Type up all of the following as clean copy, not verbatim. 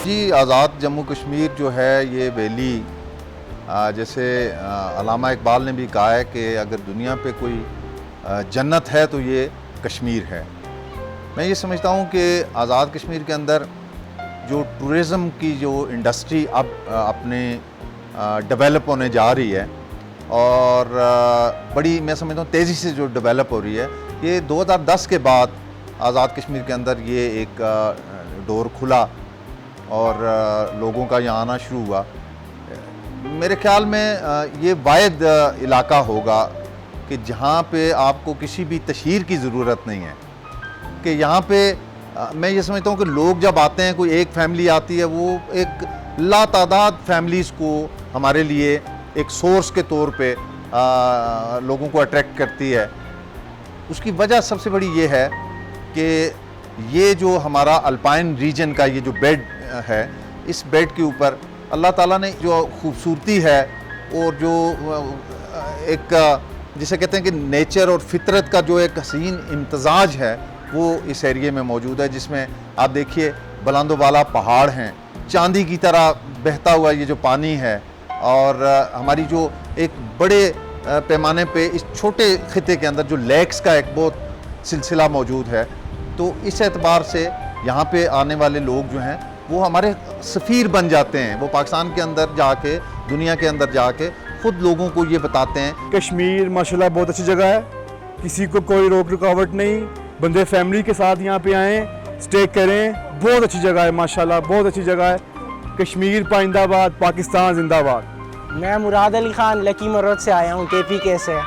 जी, आज़ाद जम्मू कश्मीर जो है ये वैली जैसे अल्लामा इकबाल ने भी कहा है कि अगर दुनिया पे कोई जन्नत है तो ये कश्मीर है। मैं ये समझता हूँ कि आज़ाद कश्मीर के अंदर जो टूरिज़म की जो इंडस्ट्री अब अपने डेवलप होने जा रही है और बड़ी मैं समझता हूँ तेज़ी से जो डेवलप हो रही है, ये 2010 के बाद आज़ाद कश्मीर के अंदर ये एक डोर खुला और लोगों का यहाँ आना शुरू हुआ। मेरे ख्याल में ये वाहिद इलाका होगा कि जहाँ पे आपको किसी भी तशहीर की ज़रूरत नहीं है, कि यहाँ पे मैं ये समझता हूँ कि लोग जब आते हैं, कोई एक फैमिली आती है, वो एक लातादाद फैमिलीज़ को हमारे लिए एक सोर्स के तौर पे लोगों को अट्रैक्ट करती है। उसकी वजह सबसे बड़ी ये है कि ये जो हमारा अल्पाइन रीजन का ये जो बेड है, इस बेड के ऊपर अल्लाह ताला ने जो खूबसूरती है और जो एक जिसे कहते हैं कि नेचर और फितरत का जो एक हसीन इम्तजाज है, वो इस एरिए में मौजूद है। जिसमें आप देखिए बुलंदो बाला पहाड़ हैं, चांदी की तरह बहता हुआ ये जो पानी है, और हमारी जो एक बड़े पैमाने पे इस छोटे खिते के अंदर जो लेक्स का एक बहुत सिलसिला मौजूद है। तो इस एतबार से यहाँ पे आने वाले लोग जो हैं वो हमारे सफ़ीर बन जाते हैं। वो पाकिस्तान के अंदर जाके, दुनिया के अंदर जाके ख़ुद लोगों को ये बताते हैं। कश्मीर माशाल्लाह बहुत अच्छी जगह है, किसी को कोई रोक रुकावट नहीं, बंदे फैमिली के साथ यहाँ पे आएँ, स्टे करें, बहुत अच्छी जगह है माशाल्लाह, बहुत अच्छी जगह है। कश्मीर पाइंदाबाद, पाकिस्तान जिंदाबाद। मैं मुराद अली ख़ान लकी मरोद से आया हूँ, KPK से।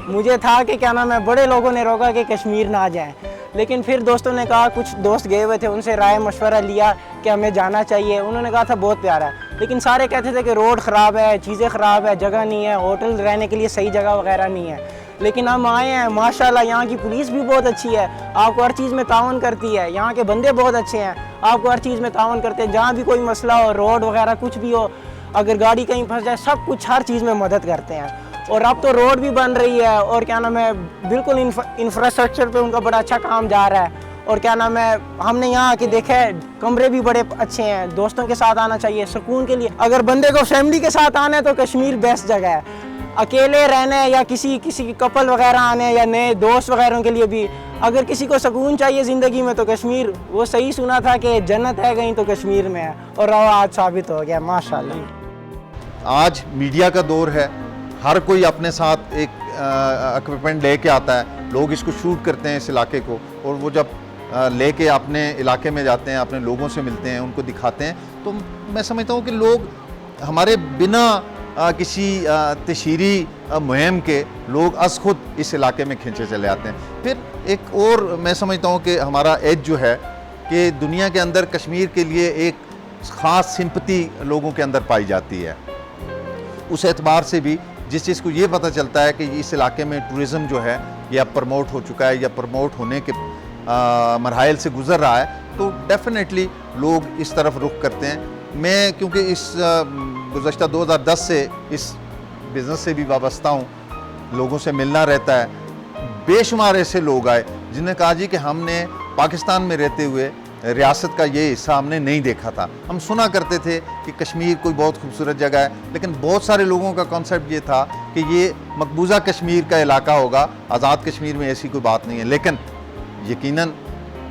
मुझे था कि क्या नाम है, बड़े लोगों ने रोका कि कश्मीर ना जाएं, लेकिन फिर दोस्तों ने कहा, कुछ दोस्त गए हुए थे, उनसे राय मशवरा लिया कि हमें जाना चाहिए। उन्होंने कहा था बहुत प्यारा है, लेकिन सारे कहते थे कि रोड ख़राब है, चीज़ें ख़राब है, जगह नहीं है, होटल रहने के लिए सही जगह वगैरह नहीं है। लेकिन हम आए हैं, माशाल्लाह यहाँ की पुलिस भी बहुत अच्छी है, आपको हर चीज़ में ताउन करती है। यहाँ के बंदे बहुत अच्छे हैं, आपको हर चीज़ में ताउन करते हैं। जहाँ भी कोई मसला हो, रोड वगैरह कुछ भी हो, अगर गाड़ी कहीं फंस जाए, सब कुछ हर चीज़ में मदद करते हैं। और अब तो रोड भी बन रही है और क्या नाम है, बिल्कुल इंफ्रास्ट्रक्चर पे उनका बड़ा अच्छा काम जा रहा है। और क्या नाम है, हमने यहाँ आके देखा है, कमरे भी बड़े अच्छे हैं। दोस्तों के साथ आना चाहिए सुकून के लिए। अगर बंदे को फैमिली के साथ आना है तो कश्मीर बेस्ट जगह है। अकेले रहने या किसी कपल वगैरह आने या नए दोस्त वगैरह के लिए भी, अगर किसी को सुकून चाहिए ज़िंदगी में तो कश्मीर, वो सही सुना था कि जन्नत है कहीं तो कश्मीर में है, और आज साबित हो गया माशाल्लाह। आज मीडिया का दौर है, हर कोई अपने साथ एक इक्विपमेंट लेके आता है, लोग इसको शूट करते हैं इस इलाके को, और वो जब लेके अपने इलाके में जाते हैं, अपने लोगों से मिलते हैं, उनको दिखाते हैं। तो मैं समझता हूँ कि लोग हमारे बिना किसी तशहीरी मुहिम के लोग अस खुद इस इलाके में खींचे चले आते हैं। फिर एक और मैं समझता हूँ कि हमारा एज जो है कि दुनिया के अंदर कश्मीर के लिए एक ख़ास सिंपति लोगों के अंदर पाई जाती है। उस एतबार से भी जिस चीज़ को ये पता चलता है कि इस इलाके में टूरिज़म जो है ये अब प्रमोट हो चुका है या प्रमोट होने के मरहल से गुज़र रहा है, तो डेफिनेटली लोग इस तरफ रुख करते हैं। मैं क्योंकि इस गुज़श्ता 2010 से इस बिज़नेस से भी वाबस्ता हूँ, लोगों से मिलना रहता है। बेशुमार ऐसे लोग आए जिन्हें कहा जी कि हमने पाकिस्तान में रहते हुए रियासत का ये हिस्सा हमने नहीं देखा था। हम सुना करते थे कि कश्मीर कोई बहुत खूबसूरत जगह है, लेकिन बहुत सारे लोगों का कॉन्सेप्ट ये था कि ये मकबूजा कश्मीर का इलाका होगा, आज़ाद कश्मीर में ऐसी कोई बात नहीं है। लेकिन यकीनन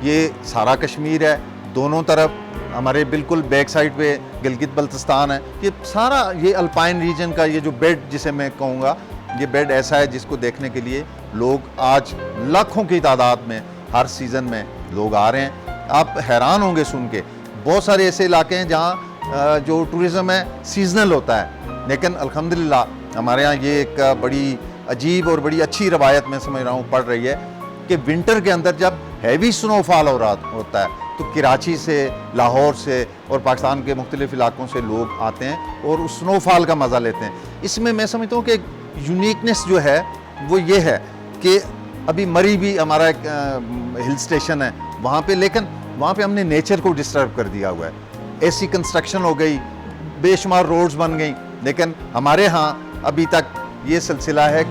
ये सारा कश्मीर है, दोनों तरफ हमारे बिल्कुल बैक साइड पे गिलगित बल्तिस्तान है। ये सारा ये अल्पाइन रीजन का ये जो बेड जिसे मैं कहूँगा, ये बेड ऐसा है जिसको देखने के लिए लोग आज लाखों की तादाद में हर सीज़न में लोग आ रहे हैं। आप हैरान होंगे सुन के, बहुत सारे ऐसे इलाके हैं जहाँ जो टूरिज़म है सीजनल होता है, लेकिन अल्हम्दुलिल्लाह हमारे यहाँ ये एक बड़ी अजीब और बड़ी अच्छी रवायत मैं समझ रहा हूँ पड़ रही है कि विंटर के अंदर जब हैवी स्नोफॉल हो रहा होता है तो कराची से, लाहौर से और पाकिस्तान के मुख्तलिफ़ इलाकों से लोग आते हैं और उस स्नोफॉल का मज़ा लेते हैं। इसमें मैं समझता हूँ कि यूनिकनेस जो है वो ये है कि अभी मरी भी हमारा एक हिल स्टेशन है वहाँ पे, लेकिन वहाँ पे हमने नेचर को डिस्टर्ब कर दिया हुआ है। ऐसी कंस्ट्रक्शन हो गई, बेशुमार रोड्स बन गई, लेकिन हमारे यहाँ अभी तक ये सिलसिला है।